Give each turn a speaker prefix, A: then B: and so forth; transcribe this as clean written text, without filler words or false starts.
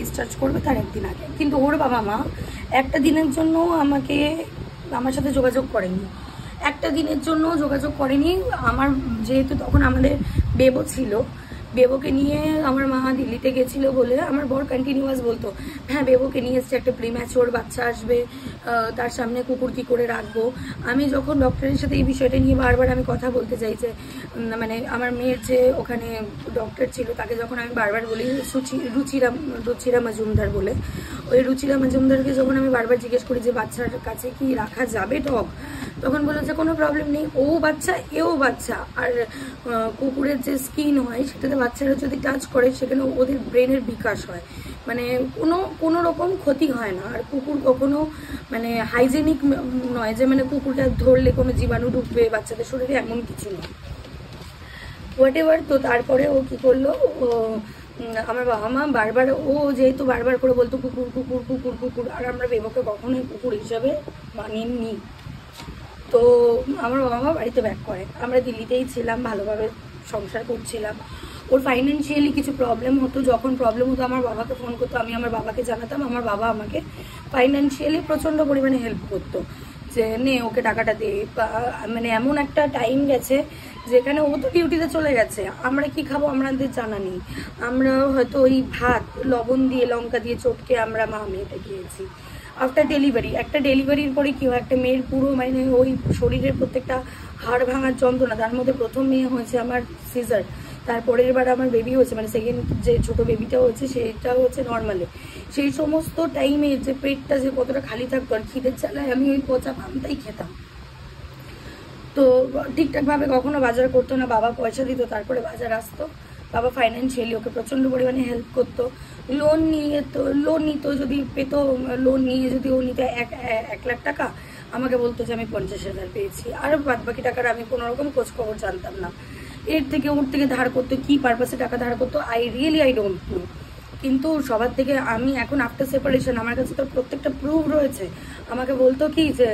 A: Discharge করবে তার একদিন আগে। কিন্তু ওর বাবা মা একটা দিনের জন্য আমার সাথে যোগাযোগ করেনি, একটা দিনের জন্য যোগাযোগ করেনি। আমার যেহেতু তখন আমাদের বেবো ছিল, বেবোকে নিয়ে আমার মা দিল্লিতে গেছিলো বলে আমার বর কন্টিনিউয়াস বলতো, হ্যাঁ বেবোকে নিয়ে এসছে, একটা প্রিম্যাচিওর বাচ্চা আসবে, তার সামনে কুকুর কি করে রাখবো। আমি যখন ডক্টরের সাথে এই বিষয়টা নিয়ে বারবার আমি কথা বলতে চাই যে মানে আমার মেয়ের যে ওখানে ডক্টর ছিল তাকে যখন আমি বারবার বলি, রুচিরা মজুমদার বলে, ওই রুচিরা মজুমদারকে যখন আমি বারবার জিজ্ঞেস করি যে বাচ্চার কাছে কি রাখা যাবে ডগ, তখন বললো যে কোনো প্রবলেম নেই, ও বাচ্চা এও বাচ্চা, আর কুকুরের যে স্কিন হয় সেটাতে বাচ্চারা যদি টাচ করে সেখানে ওদের ব্রেনের বিকাশ হয়, মানে কোনো রকম ক্ষতি হয় না। আর কুকুর কখনো মানে হাইজেনিক নয় যে মানে কুকুরটা ধরলে কোনো জীবাণু ঢুকবে বাচ্চাদের শরীরে, এমন কিছু নয়। What ever. তো তারপরে ও কি করলো, আমার বাবা মা বারবার, ও যেহেতু বারবার করে বলতো কুকুর কুকুর কুকুর কুকুর, আর আমরা বেবোকে কখনোই কুকুর হিসাবে মানিনি। তো আমার বাবা মা বাড়িতে ব্যাক করে, আমরা দিল্লিতেই ছিলাম, ভালোভাবে সংসার করছিলাম। ওর ফাইন্যান্সিয়ালি কিছু প্রবলেম হতো, যখন প্রবলেম হতো আমার বাবাকে ফোন করতো, আমি আমার বাবাকে জানাতাম, আমার বাবা আমাকে ফাইন্যান্সিয়ালি প্রচণ্ড পরিমাণে হেল্প করতো যে নে ওকে টাকাটা দে। মানে এমন একটা টাইম গেছে যেখানে ও তো ডিউটিতে চলে গেছে, আমরা কি খাবো আমাদের জানা নেই, আমরা হয়তো ওই ভাত লবণ দিয়ে লঙ্কা দিয়ে চটকে আমরা মা মেয়েতে গিয়েছি। আফটার ডেলিভারি, একটা ডেলিভারির পরে কি হয়, একটা মেয়ের পুরো মানে ওই শরীরের প্রত্যেকটা হাড় ভাঙার যন্ত্রণা, তার মধ্যে প্রথম মেয়ে হয়েছে আমার সিজার, তারপরের বার আমার বেবি হয়েছে, মানে সেকেন্ড যে ছোট বেবিটা হয়েছে সেটা হচ্ছে নর্মালে। সেই সমস্ত টাইমে যে পেটটা যে কতটা খালি থাকতো, আর খিদের চালায় আমি ওই পচা পান্তাই খেতাম। তো ঠিকঠাকভাবে কখনো বাজার করতো না, বাবা পয়সা দিত তারপরে বাজার আসতো। বাবা ফাইন্যান্সিয়ালি ওকে প্রচণ্ড পরিমাণে হেল্প করতো। লোন নিত, যদি পেত, লোন নিয়ে যদি ও নিতে 1 লাখ টাকা, আমাকে বলতো যে আমি 50,000 পেয়েছি, আর বাদ বাকি টাকার আমি কোনো রকম খোঁজ খবর জানতাম না। ওর থেকে ধার করতো, কি পারপাসে টাকা ধার করতো আই ডোন্ট নো। কিন্তু সবার থেকে আমি এখন আফটার সেপারেশন আমার কাছে তো প্রত্যেকটা প্রুফ রয়েছে। আমাকে বলতো কি যে